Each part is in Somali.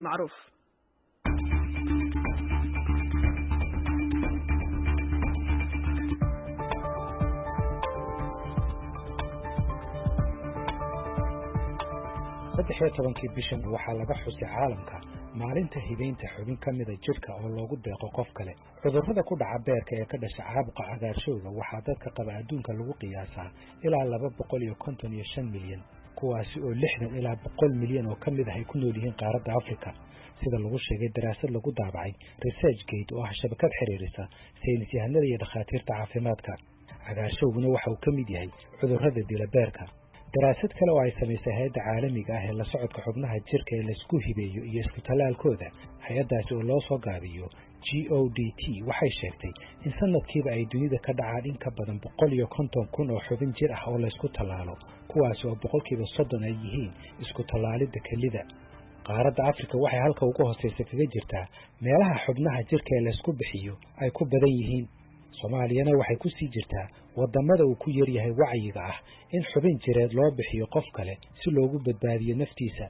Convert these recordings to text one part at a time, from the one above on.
معروف. saddex iyo tobankii bishan waxaa laga xusay caalamka maalinta hibeynta xubin ka mida jidhka oo loogu deeqo qof kale. cudurrada ku dhaca beerka ee ka dhasha caabuqa cagaarshowga waxaa dadka qaba adduunka lagu qiyaasaa ilaa 255 milyan, kuwaasi oo 60 ilaa 100 milyan oo ka mid ah ay ku nool yihiin qaaradda Afrika, sida lagu sheegay daraasad lagu daabacay ResearchGate oo ah shabakad xiriirisa saynis yahanada iyo dhakhaatiirta caafimaadka. cagaarshowguna waxa uu ka mid yahay cudurrada dila beerka. daraasad kale oo ay samaysay hay'adda caalamiga ah ee la socodka xubnaha jirka ee la isku hibeeyo iyo isku talaalkooda, hay'addaasi oo loo soo gaabiyo GODT, waxay sheegtay in sanadkiiba ay dunida ka dhacaan in ka badan 150,000 oo xubin jir ah oo la isku talaalo, kuwaas oo 30% ay yihiin isku talaalidda kelida. qaaradda Afrika waxay halka ugu hooseysa kaga jirtaa meelaha xubnaha jirka ee la isku bixiyo ay ku badan yihiin. Soomaaliyana waxay ku sii jirtaa wadamada uu ku yar yahay wacyiga ah in xubin jireed loo bixiyo qof kale si loogu badbaadiyo naftiisa.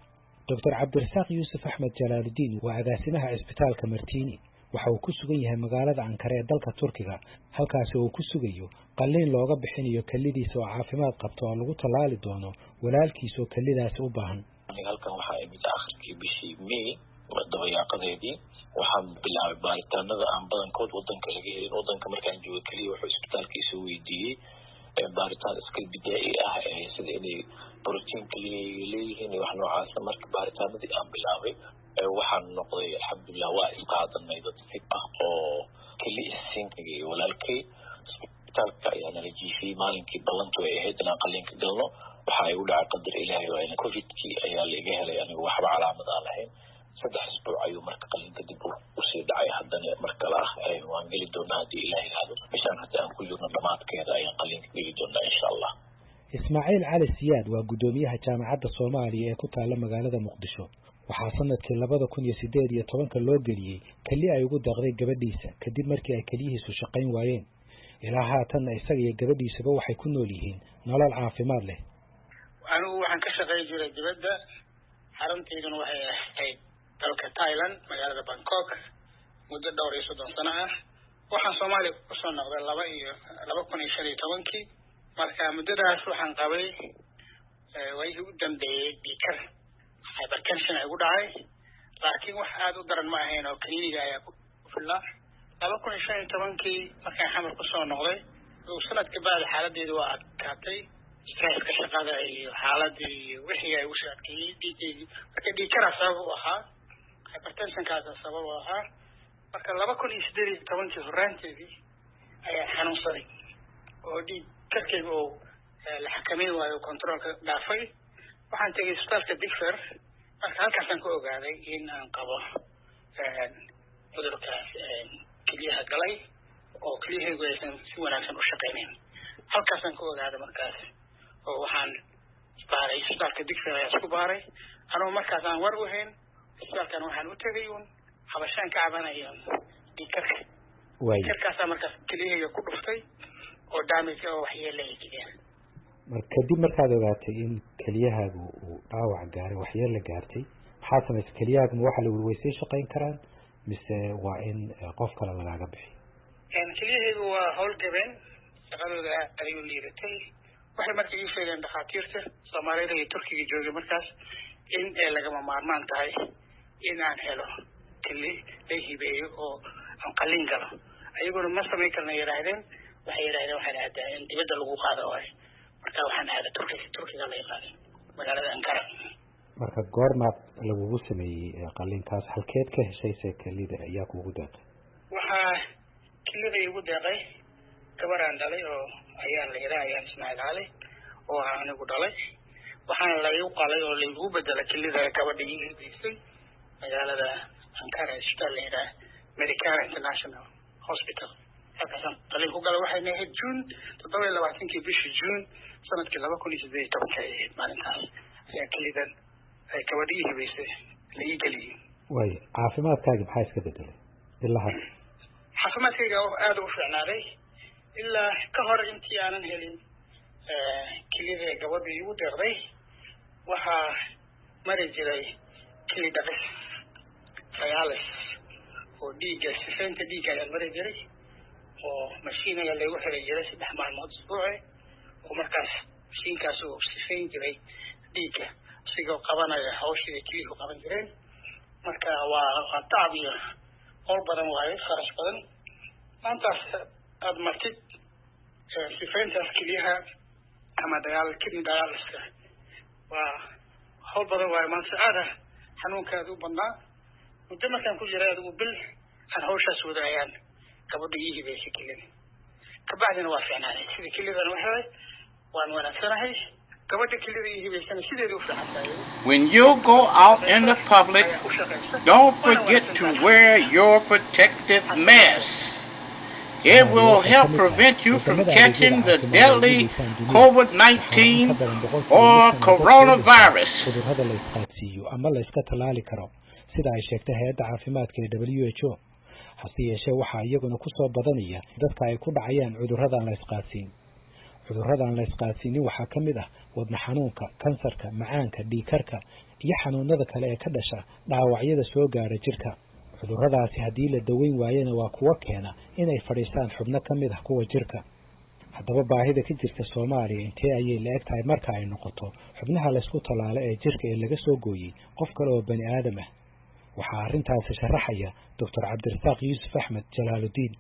Dr. Cabdirasaaq Yuusuf Axmed Jalaaludiin waa agaasimaha isbitaalka Martini. waxa uu ku sugan yahay magaalada Ankara ee dalka Turkiga, halkaas oo uu ku sugayo qalliin looga bixinayo kalidiisa oo caafimaad qabto oo lagu talaali doono walaalkiisa oo kalidaasi u baahan. halkan waxaa imid aakhirkii bishii May dabayaaqadeedii waxaan bilaabay baaritaanada aan badankood wadanka laga helin. wadanka markaan joogo kaliya wuxuu isbitaalkiisa weydiiyey baaritaan iska bidaa'i ah sida inay borotiin kaliya leeyihiin iyo wax noocaas. marka baaritaanadii aan bilaabay waxaan noqday alxamdulilah waa isqaadanay dad fig ah oo kaliya siinkaga iyo walaalkay. isbitaalka ayaa nala jiifiyey maalinkii ballantu ay ahayd inaan qalliinka galno. waxa ay u dhacay qadar ilaahay waa in covidkii ayaa laga helay anigu waxba calaamad aan lahayn. 3 isbuuc ayuu marka qalliinka dib u sii dhacay. haddana mar kale waan geli doonaa haddii ilaahay yiraahdo. bishaan hadda aan ku jirno dhamaadkeeda ayaan qalliinka geli doonaa insha Allah. Ismaaciil Cali Siyaad waa gudoomiyaha jaamacadda Soomaaliya ee ku taala magaalada Muqdisho. waxaa sanadkii 2018 loo geliyey kali ay ugu deeqday gabadhiisa kadib markii ay kaliyihiisu shaqayn waayeen. ilaa haatanna isaga iyo gabadhiisuba waxay ku nool yihiin nolol caafimaad leh. anigu waxaan ka shaqayn jiray dibadda, xaruntayduna waxay ahayd dalka Thailand, magaalada Bangkok, muddo dhowr iyo 30 sano ah. waxaan Soomaaliya ku soo noqday 2015 marka muddadaas waxaan qabay wayii ugu dambeeyay dhiikar hypertension ay ugu dhacay, laakiin wax aad u daran ma ahayn oo kaniiniga ayaa ku filaa. 2015 markaan xamar ku soo noqday sanadka baad xaaladdeedu waa adkaatay. stresska shaqada iyo xaaladii iyo wixii ay u shaadkeeyay dhiigaygi marka dhiikara sabab u ahaa, hypertensionkaasa sabab u ahaa. marka 2018 horaanteedii ayaa xanuunsaday oo dhiig karkayga oo la xakameyn waayo controlka dhaafay. waxaan tegay isbitaalka Digfer, marka halkaasaan ku ogaaday in aan qabo cudurkaas keliyaha galay oo keliyahaygu aysan si wanaagsan u shaqaynayn. halkaasaan ku ogaaday markaas oo waxaan baaray isbitaalka Digfer ayaan isku baaray. anoo markaas aan war u hayn isbitaalkan waxaan u tegay habashaan ka cabanayo dhiikarka. dhiikarkaasaa markaas keliyahayga ku dhuftay oo damage oo waxyeelay keliyaha. kadib markaad ogaatay in keliyahaagu uu dhaawac gaaray, waxyeelo gaartay, maxaa samaysay? keliyahaagu waxa la weysay shaqayn karaan mise waa in qof kale lagaaga bixiyo? keliyahaygu waa hawl gabeen, shaqadooda ayuu liidatay. waxay marka ii sheegeen dhakhaatiirta Soomaalida iyo Turkiga joogay markaas in ay lagama maarmaan tahay in aan helo keli la hibeeyo oo aan qalliin galo. ayaguna ma samayn karna yiraahdeen. waxay yiraahdeen waxaan aadaa in dibadda lagu qaado marka waxaan aaday Turkiga la qaaday magaalada Ankara. marka goormaad lagugu sameeyey qalliinkaas? halkeed ka heshay kelida ayaa kuugu deeqay? waxaa kelida igu deeqay gabaraan dhalay oo ayaan Ismaaciil Cali oo anigu dhalay. waxaan la igu qalay oo la igu bedelay kelida gabadhii igu deeqay magaalada Ankara isbitaal la yiraahdo Medicare International Hospital. halkaasaan qalliin ku galay. waxay ahayd June 27 bishii June sanadkii 2018 maalintaas ayaa kelidan ay gabadhii hibaysay la ii geliyey. way caafimaadkaaga maxaa iska bedelay ilaa hadda? caafimaadkayga aad u fiicnaaday ilaa ka hor intii aanan helin kelida gabadhii igu deeqday. waxaa mari jiray kili dhaqis dialysis oo dhiigga sifaynta dhiigga ayaa mari jiray oo mashiin ayaa lagu xiray jiray 3 maalmood usbuuci oo markaas mashiinkaas uu sifayn jiray dhiigga sigoo qabanaya hawshii kilihu qaban jireen marka waa tacab iyo hawl badan waaye kharash badan maantaas aad martid sifayntaas kiliyaha ama kidney dialysis waa hawl badan waaye maanta aada xanuunkaada u badnaa muddo markaan ku jiray adigu bil aan hawshaas wadaayaan gabadha ii hibaysay kilida kabacdina waa fiicnaanay sidii kilidan u helay waan wanaagsanahay gabadha kilida ii hibaysana sideeda u fiicantahay. When you go out in the public, don't forget to wear your protective mask. It will help prevent you from catching the deadly COVID-19 or coronavirus. cudurrada la isqaadsiiyo ama la iska tallaali karo sida ay sheegtay hay'adda caafimaadka ee WHO hase yeeshee waxaa iyaguna ku soo badanaya dadka ay ku dhacayaan cudurradan la isqaadsiin. cudurradan la isqaadsiinin waxaa ka mid ah wadna xanuunka, kansarka, macaanka, dhiigkarka iyo xanuunada kale ee ka dhasha dhaawacyada soo gaara jirka. cudurradaasi haddii la daweyn waayana waa kuwa keena inay fadhiistaan xubno ka mid ah kuwa jirka. haddaba baahida ka jirta Soomaaliya intee ayay la eg tahay marka ay noqoto xubnaha la isku talaalo ee jirka ee laga soo gooyay qof kale oo bani aadam ah? waxaa arrintaasi sharaxaya Dr. Cabdirasaaq Yuusuf Axmed Jalaaludiin.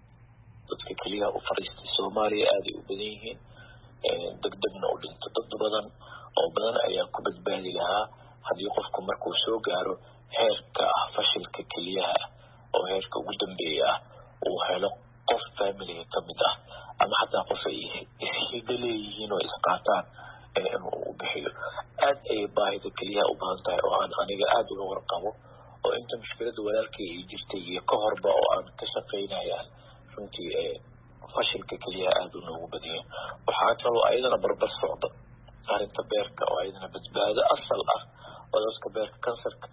dadka kaliya u fariistay Soomaaliya aad ay u badan yihiin degdegna u dhinto dad badan oo badan ayaa ku badbaadi lahaa haddii qofku markuu soo gaaro heerka fashilka kaliyaha oo heerka ugu dambeeya ah uu helo qof familiga ka mid ah ama xataa qof ay ishiga leeyihiin oo isqaataan inuu u bixiyo aad ay baahida kaliyaha u badan tahay oo aan aniga aad uga warqabo oo inta mushkilada walaalkay ay jirtay iyo ka horba oo aan ka shaqaynaya runtii fashilka kaliyaha aad u noogu badiyay waxaa kaloo ayadana barbar socda arrinta beerka oo ayadana badbaado asal ah oo dadka beerka kansarka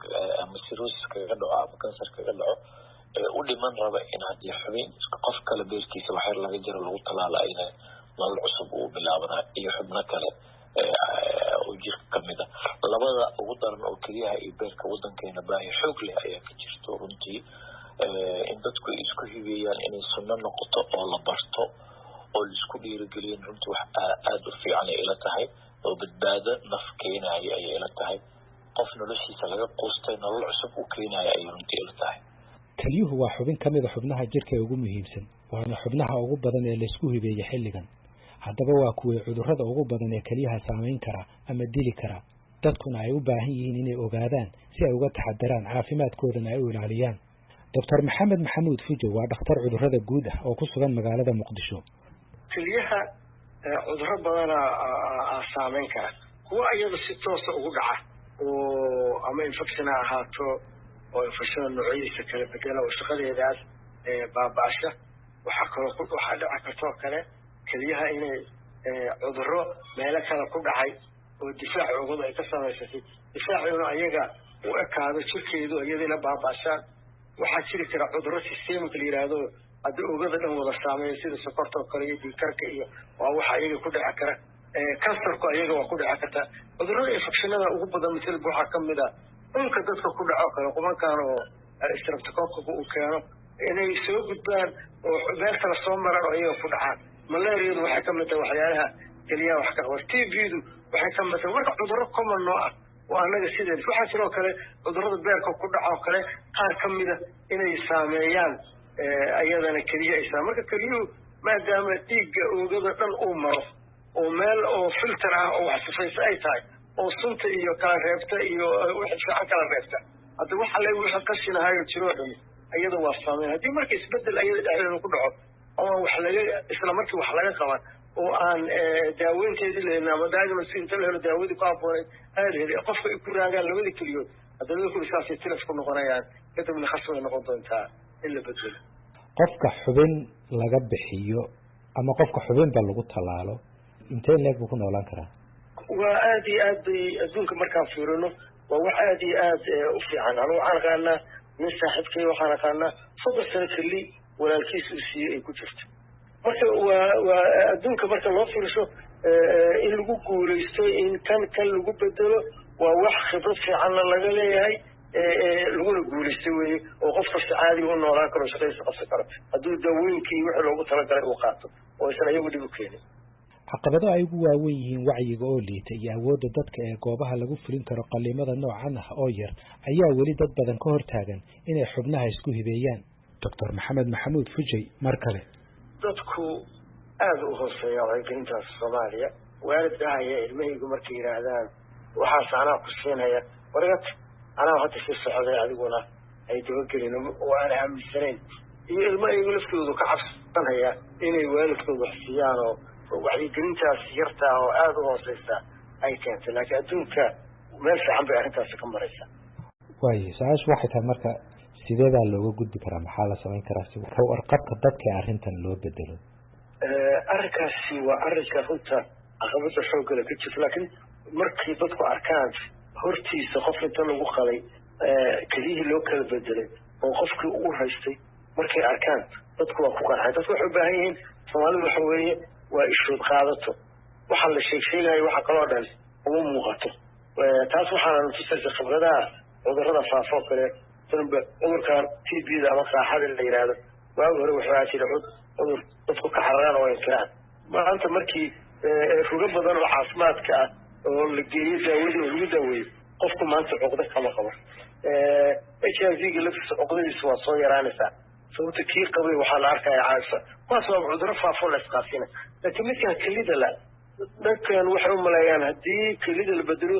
ama cirrhosis kaga dhaco ama kansar kaga dhaco u dhiman raba in haddii xubin qof kale beerkiisa waxyar laga jiro lagu talaalo ayna nolol cusub uu bilaabana iyo xubno kale oo jirka ka mid ah labada ugu daran oo keliyaha iyo beerka waddankeena baahi xoog leh ayaa ka jirto runtii in dadku isku hibeeyaan inay sunno noqoto oo la barto oo la isku dhiirigeliyo runtii wax aad u fiican ay ila tahay oo badbaado naf keenaya ayay ila tahay qof noloshiisa laga quustay nolol cusub uu keenaya ayay runtii ila tahay. Kaliyuhu waa xubin ka mid ah xubnaha jirka ee ugu muhiimsan waana xubnaha ugu badan ee la isku hibeeyay xilligan. haddaba waa kuwii cudurrada ugu badan ee kaliyaha saameyn kara ama dili kara dadkuna ay u baahan yihiin inay ogaadaan si ay uga taxadaraan caafimaadkoodana ay u ilaaliyaan. Dr. Maxamed Maxamuud Fujo waa dhakhtar cudurrada guud ah oo ku sugan magaalada Muqdisho. kaliyaha cudurro badan saameyn kara kuwa iyada si toos ah ugu dhaca oo ama infection ahaato oo infection noocyadiisa kala bedela oo shaqadeedaas baaba'asha waxaa dhici karto kale kaliyaha inay cudurro meelo kale ku dhacay oo difaac ugu ay ka samaysatay difaacuna ayaga u ekaado jirkeedu iyadina baaba'ashaan waxaa jiri kara cudurro systemic la yiraahdo hadda oogada dhan wada saameeyo sida sokorta oo kale iyo dhiigkarka iyo waa waxa ayaga ku dhici kara kansarku ayaga waa ku dhici karta cudurrada infectionada ugu badan misal waxaa ka mid ah unka dadka ku dhaco kale qubankan oo streptococcus uu keeno inay soo gudbaan oo meel kale soo maraan oo ayaga ku dhacaan malaariyadu waxay ka mid tahay waxyaalaha kaliyaha wax ka qaba TB-du waxay ka mid tahay marka cudurro common noo ah oo annaga sideen waxaa jiroo kale cudurrada beerka ku dhaco kale qaar ka mid ah inay saameeyaan ayadana kaliya ay marka kaliyuhu maadaama dhiigga oogada dhan uu maro oo meel oo filter ah oo wax sifaysa ay tahay oo sunta iyo kala reebta iyo wixii fiican kala reebta hadda waxa la wixii qashinahayo jiro dhan ayada waa saameyn haddii marka isbedel ayada dhexdeeda ku dhaco oo wax laga isla markii wax laga qaban oo aan daaweynteedii leeyahay ama diagnosis inta la helo daawadii ku habboonay aad heli qofka ay ku raagaan labada kaliyood haddana ku isaasay tilaf ku noqonayaan kadibna khasab noqon doontaa in la bedelo qofka xubin laga bixiyo ama qofka xubinba lagu talaalo intee leeg buu ku noolaan karaa waa aad iyo aad bay adduunka markaan fiirino waa wax aad iyo aad u fiican anigu waxaan aqaanaa nin saaxiibkay waxaan aqaanaa 3 sano kali walaalkiis uu siiyey ay ku jirto marka waa adduunka marka loo fiirsho in lagu guulaysto in kan lagu bedelo waa wax khibrad fiicanna laga leeyahay laguna guulaystay weeye oo qof kasta caadiga u noolaan karo shaqadiisa qabsan karo hadduu daawooyinkii wixii loogu talagalay uu qaato oo aysan ayagu dhib u keenin caqabado ay ugu waawen yihiin wacyiga oo liita iyo awoodda dadka ee goobaha lagu fulin karo qaliimada noocan ah oo yar ayaa weli dad badan ka hortaagan inay xubnaha isku hibeeyaan doctor maxamed maxamuud fujay mar kale dadku aada u hooseeya wacyigelintaas Soomaaliya waalidka haya ilmahaygu markay yiraahdaan waxaas anaa ku siinaya wargat anaa hadda si socday adiguna ay dabagelin oo aan aaminsanayn iyo ilmahaygu laftoodu ka cabsanaya inay waalidkoodu waxsiiyaan oo wacyigelintaas yarta oo aada u hooseysa ay keentay laakiin adduunka meel fiican bay arrintaasi ka maraysaa waayo su-aashu waxay tahay marka sideedaa looga gudbi karaa maxaa la samayn karaa si warqabka dadka arrintan loo bedelo arrinkaasi waa arrinka runta caqabada xoogga leh ka jirta laakiin markii dadku arkaan hortiisa qof inta lagu qalay keliyihii loo kala bedelay oo qofkii ugu haystay markay arkaan dadku waa ku qancay dadku waxay u baahan yihiin Soomaalidu waxa weeye waa ishood qaadato waxa la sheegayo waxa kaloo dhan ugu muuqato taas waxaan tusaysaa khibradaha cudurrada faafo kale tanba cudurkan TB-da ama qaaxada la yiraahdo waa hore waxa jira cudur dadku ka xararaan oo inkaraan maanta markii ruga badan oo caafimaadka ah oo la geeyay daawadii oo lagu daaweeyay qofku maanta cuqdo kama qabo HIV-ga laftiisa cuqdadiisu waa soo yaraanaysaa sababta kii qabay waxaa la arkaya caafisa kuwaas waa cudurro faafo la isqaasina laakiin midkaan kelida la dadkan waxay u maleeyaan haddii kelida la bedelo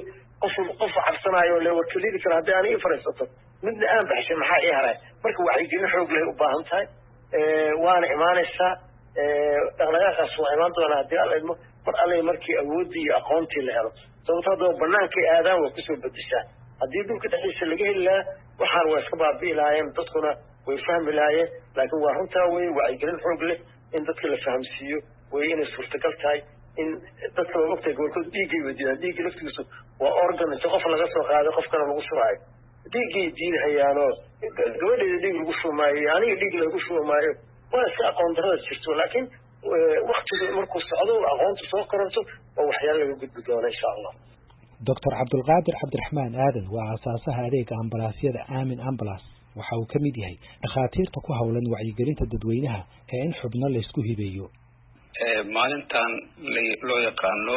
qof cabsanayo le war kelida kale haddii aan ii fariisato midna aan baxshay maxaa ii haray marka wacyigelin xoog leh u baahan tahay waana imaanaysaa dhaqdhaqaaqaas waa imaan doonaa haddii alla idmo mar alle markii awooddii iyo aqoontii la helo sababto haddaba bannaankay aadaan waa kusoo bedeshaa haddii dhulka dhexdiisa laga heli lahaa waxaan waa iska baabi'i lahaayeen dadkuna way fahmi lahaayeen laakiin waa runtaa weye wacyigelin xoog leh in dadka la fahamsiiyo way inay suurtagal tahay in dadka waa ogtahay gobolkooda dhiiggay weydiiyaan dhiigga laftigiisu waa organ inta qof laga soo qaaday qofkana lagu shubaayo dhiiggay diidahayaanoo gabadheeda dhiig lagu shubmaayo aniga dhiig lagu shubmaayo waa iska aqoon darada jirto laakiin waktiga markuu socdo aqoontu soo koranto oo waxyaalo laga gudbi doono insha allah doctor cabdulqaadir cabdiraxmaan aadan waa aasaasaha adeega ambalaasyada aamin ambulance waxa uu ka mid yahay dhakhaatiirta ku howlan wacyigelinta dadweynaha ee in xubno la isku hibeeyo maalintan loo yaqaano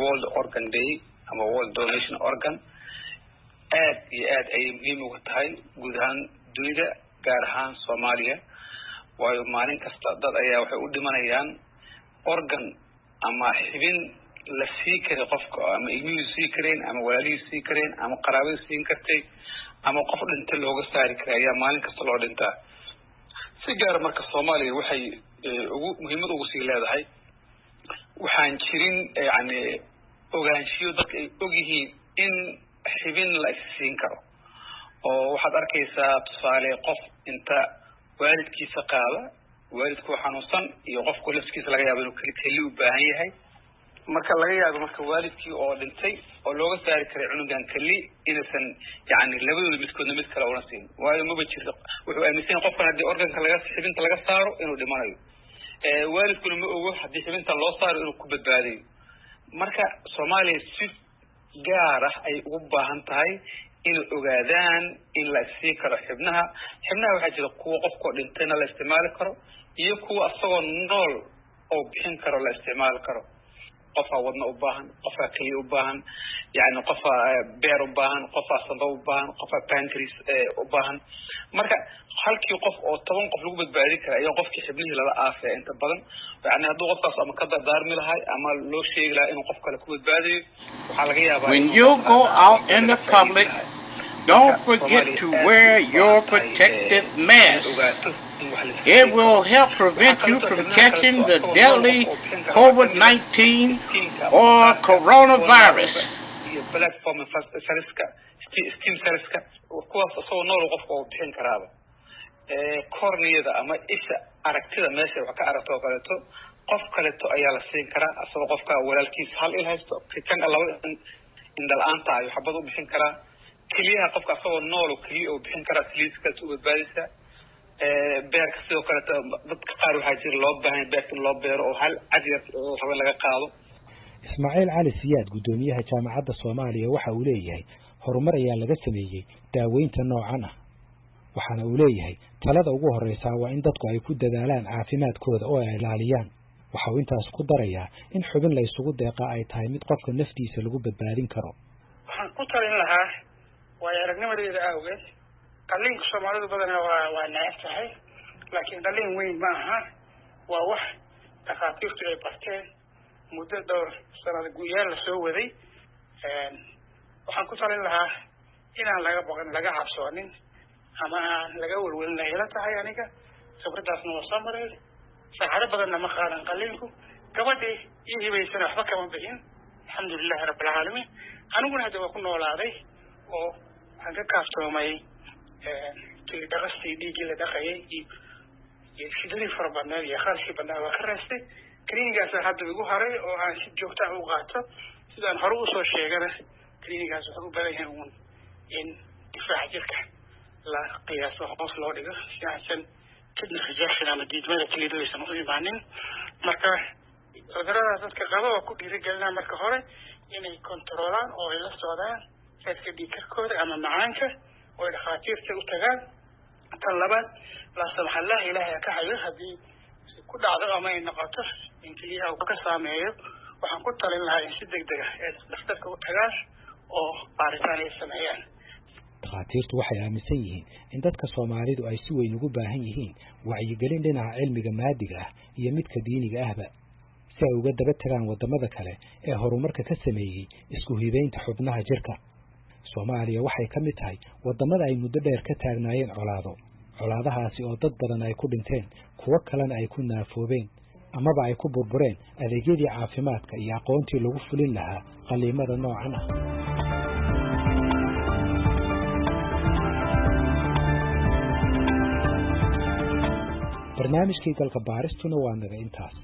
World Organ Day ama World Donation Organ aad iyo aad ayay muhiim uga tahay guud ahaan dunida gaar ahaan Soomaaliya waayo maalin kasta dad ayaa waxay u dhimanayaan organ ama xibin la sii karo qofka ama ilmihiisu sii kareen ama walaalihiisu sii kareen ama qaraabadiisu siin kartay ama qof dhintay looga saari karay ayaa maalin kasta loo dhintaa si gaar marka Soomaaliya waxay ugu muhiimad ugu sii leedahay waxaan jirin yani ogaanshiyo dadka ay og yihiin in xibin la siin karo oo waxaad arkaysaa tusaale qof inta waalidkiisa qaada waalidku xanuunsan iyo qofku laftiisa laga yaabo inuu keli u baahan yahay marka laga yaabo marka waalidkii oo dhintay oo looga saari karay cunugan keli inaysan yani labadooda midkoodna mid kale una siin waayo maba jirto wuxuu aaminsan qofkan haddii organka xibinta laga saaro inuu dhimanayo waalidkuna ma ogo haddii xibinta loo saaro inuu ku badbaadayo marka Soomaaliya si gaar ah ay ugu baahan tahay inay ogaadaan in la sii karo xibnaha waxaa jira kuwa qofkoo dhintayna la isticmaali karo iyo kuwa asagoo nool oo bixin karo la isticmaali karo qofaa wadna u baahan qofaa keliya u baahan yani qofaa beer u baahan qofaa sanba u baahan qofaa pancreas u baahan marka halkii qof oo 10 qof lagu badbaadi kara ayaa qofkii xibnihii lala aafay inta badan yani hadduu qofkaas ama ka dardaarmi lahay ama loo sheegi lahaa inuu qof kale ku badbaadayo waxaa laga yaabaa when you go out in the public don't forget to wear your protective mask. It will help prevent you from catching the deadly COVID-19 or coronavirus. Platform sariska steam sariska kuwaas asoo nool qofka uu bixin karaaba corneada ama isha aragtida meesha wax ka aragto kaleeto qof kaleeto ayaa la siin karaa asoo qofka walaalkiis hal il haysto kan laba indhalaanta ay xabad u bixin karaa kaliya qofka asoo nool kaliya uu bixin karaa kaliiska u badbaadisa beerka sidoo kaleeto dadka qaar waxaa jira loo baahan beerta loo beero oo hal cadyar oo raba laga qaado Ismaaciil Cali Siyaad gudoomiyaha jaamacadda Soomaaliya waxa uu leeyahay horumar ayaa laga sameeyay daaweynta noocan ah. waxaana uu leeyahay talada ugu horeysa waa in dadku ay ku dadaalaan caafimaadkooda oo ay ilaaliyaan. waxa uu intaas ku darayaa in xubin la isugu deeqa ay tahay mid qofka naftiisa lagu badbaadin karo. waxaan ku talin lahaa way aragnimadeeda awgeed qalliinka Soomaalidu badanaa waa neceb tahay laakiin qalliin weyn ma aha waa wax dhakhaatiirtu ay barteen muddo dhowr sanad gudaheed la soo waday. waxaan ku talin lahaa inaan laga baqan laga cabsoonin ama laga walwalin ila tahay aniga khibradaasna waa soo maray saacado badanna ma qaadan qalliinku gabadhii ii hibaysana waxba kama bixin alxamdulillahi rabbil caalamiin. aniguna hadda waa ku noolaaday oo waxaan ka kaaftoomay tii dhaqastii dhiiggii la dhaqayay iyo shidadii fara badneed iyo kharashkii badnaa waa ka reestay. klinigaas hadda igu haray oo aan si joogta u qaato sidaan hore usoo sheegana klinigaas wuxuu u badan yahay in difaaca jirka la qiyaaso hoos loo dhigo si aysan kidney rejection ama diidmada keliyadu aysan u imaanin. marka cuduradaas dadka qaba waa ku dhiirigelinaa marka hore inay kontroolaan oo ay la socdaan heerka dhiigkarkooda ama macaanka oo ay dhakhaatiirta u tagaan. tan labaad la samaxallah ilaahay ka hayo haddii ku dhacdo ama ay noqoto in keliyaha uu ka saameeyo waxaan ku talin lahaa in si degdeg ah ay dhakhtarka u tagaan oo baaritaan ay sameeyaan. dhakhaatiirtu waxay aaminsan yihiin in dadka Soomaalidu ay si weyn ugu baahan yihiin wacyigelin dhinaca cilmiga maadiga ah iyo midka diiniga ahba si ay uga daba tagaan wadamada kale ee horumarka ka sameeyay isku hibeynta xubnaha jirka. Soomaaliya waxay ka mid tahay wadamada ay muddo dheer ka taagnaayeen colaadahaasi oo dad badan ay ku dhinteen kuwa kalena ay ku naafoobeen amaba ay ku burbureen adeegyadii caafimaadka iyo aqoontii lagu fulin lahaa qaliimada noocan ah. barnaamijkii galka baaristuna waa naga intaas.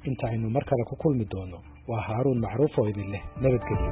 inta aynu mar kale ku kulmi doono waa Haaruun Macruuf oo idin leh nabadgelyo.